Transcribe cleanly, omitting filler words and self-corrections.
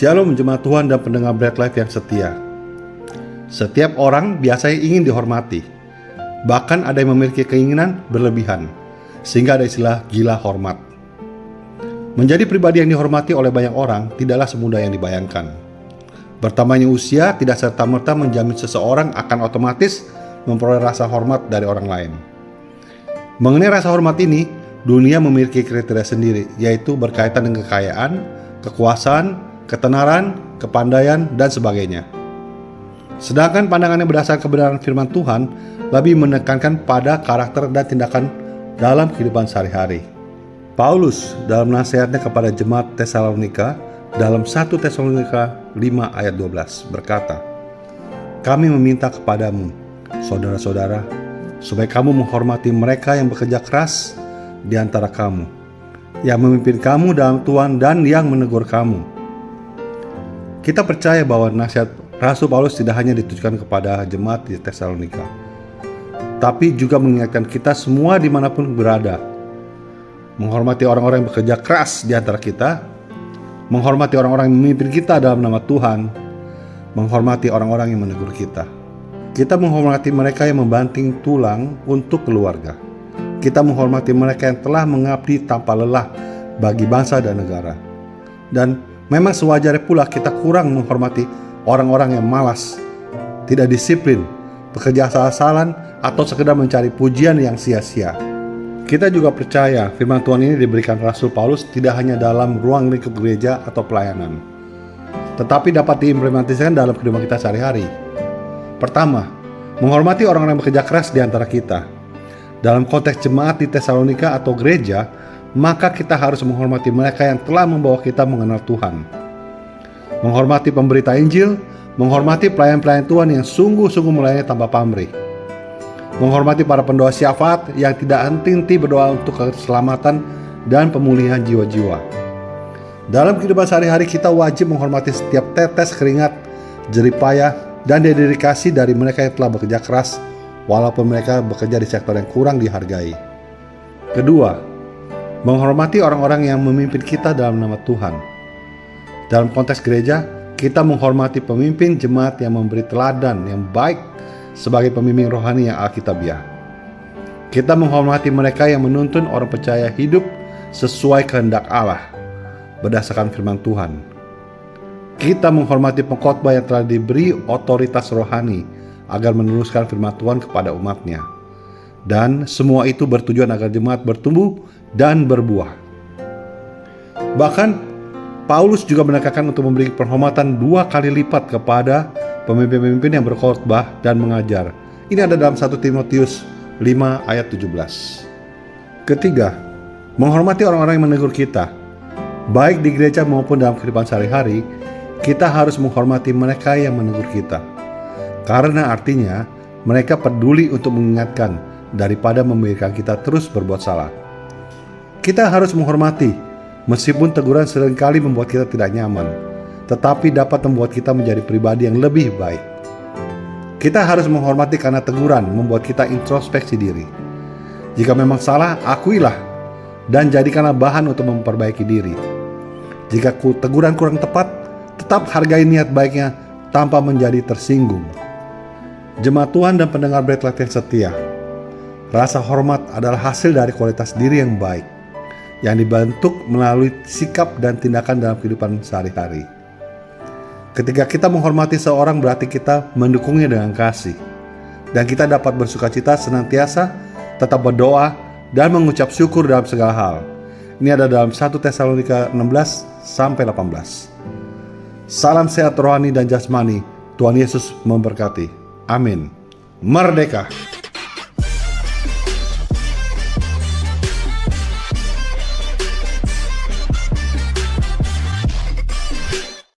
Shalom jemaat Tuhan dan pendengar Bread Life yang setia. Setiap orang biasanya ingin dihormati. Bahkan ada yang memiliki keinginan berlebihan, sehingga ada istilah gila hormat. Menjadi pribadi yang dihormati oleh banyak orang tidaklah semudah yang dibayangkan. Bertambahnya usia tidak serta-merta menjamin seseorang akan otomatis memperoleh rasa hormat dari orang lain. Mengenai rasa hormat ini, dunia memiliki kriteria sendiri, yaitu berkaitan dengan kekayaan, kekuasaan, ketenaran, kepandaian, dan sebagainya. Sedangkan pandangan yang berdasarkan kebenaran firman Tuhan lebih menekankan pada karakter dan tindakan dalam kehidupan sehari-hari. Paulus dalam nasihatnya kepada jemaat Tesalonika dalam 1 Tesalonika 5 ayat 12 berkata, "Kami meminta kepadamu, saudara-saudara, supaya kamu menghormati mereka yang bekerja keras di antara kamu, yang memimpin kamu dalam Tuhan dan yang menegur kamu." Kita percaya bahwa nasihat Rasul Paulus tidak hanya ditujukan kepada jemaat di Tesalonika, tapi juga mengingatkan kita semua dimanapun berada. Menghormati orang-orang yang bekerja keras di antara kita, menghormati orang-orang yang memimpin kita dalam nama Tuhan, menghormati orang-orang yang menegur kita. Kita menghormati mereka yang membanting tulang untuk keluarga. Kita menghormati mereka yang telah mengabdi tanpa lelah bagi bangsa dan negara. Dan memang sewajarnya pula kita kurang menghormati orang-orang yang malas, tidak disiplin, bekerja asal-asalan, atau sekedar mencari pujian yang sia-sia. Kita juga percaya firman Tuhan ini diberikan Rasul Paulus tidak hanya dalam ruang lingkup gereja atau pelayanan, tetapi dapat diimplementasikan dalam kehidupan kita sehari-hari. Pertama, menghormati orang-orang yang bekerja keras di antara kita. Dalam konteks jemaat di Tesalonika atau gereja, maka kita harus menghormati mereka yang telah membawa kita mengenal Tuhan. Menghormati pemberita Injil, menghormati pelayan-pelayan Tuhan yang sungguh-sungguh melayani tanpa pamrih. Menghormati para pendoa syafaat yang tidak henti-henti berdoa untuk keselamatan dan pemulihan jiwa-jiwa. Dalam kehidupan sehari-hari kita wajib menghormati setiap tetes keringat, jerih payah, dan dedikasi dari mereka yang telah bekerja keras, walaupun mereka bekerja di sektor yang kurang dihargai. Kedua, menghormati orang-orang yang memimpin kita dalam nama Tuhan. Dalam konteks gereja, kita menghormati pemimpin jemaat yang memberi teladan yang baik sebagai pembimbing rohani yang alkitabiah. Kita menghormati mereka yang menuntun orang percaya hidup sesuai kehendak Allah berdasarkan firman Tuhan. Kita menghormati pengkhotbah yang telah diberi otoritas rohani agar meneruskan firman Tuhan kepada umatnya. Dan semua itu bertujuan agar jemaat bertumbuh dan berbuah. Bahkan Paulus juga menekankan untuk memberi penghormatan 2 kali lipat kepada pemimpin-pemimpin yang berkhotbah dan mengajar. Ini ada dalam 1 Timotius 5 ayat 17. Ketiga, menghormati orang-orang yang menegur kita. Baik di gereja maupun dalam kehidupan sehari-hari, kita harus menghormati mereka yang menegur kita. Karena artinya mereka peduli untuk mengingatkan daripada membiarkan kita terus berbuat salah. Kita harus menghormati, meskipun teguran seringkali membuat kita tidak nyaman, tetapi dapat membuat kita menjadi pribadi yang lebih baik. Kita harus menghormati karena teguran membuat kita introspeksi diri. Jika memang salah, akuilah dan jadikanlah bahan untuk memperbaiki diri. Jika teguran kurang tepat, tetap hargai niat baiknya tanpa menjadi tersinggung. Jemaat Tuhan dan pendengar Bread Life yang setia, rasa hormat adalah hasil dari kualitas diri yang baik, yang dibentuk melalui sikap dan tindakan dalam kehidupan sehari-hari. Ketika kita menghormati seorang berarti kita mendukungnya dengan kasih. Dan kita dapat bersukacita senantiasa, tetap berdoa, dan mengucap syukur dalam segala hal. Ini ada dalam 1 Tesalonika 16-18. Salam sehat rohani dan jasmani. Tuhan Yesus memberkati. Amin. Merdeka!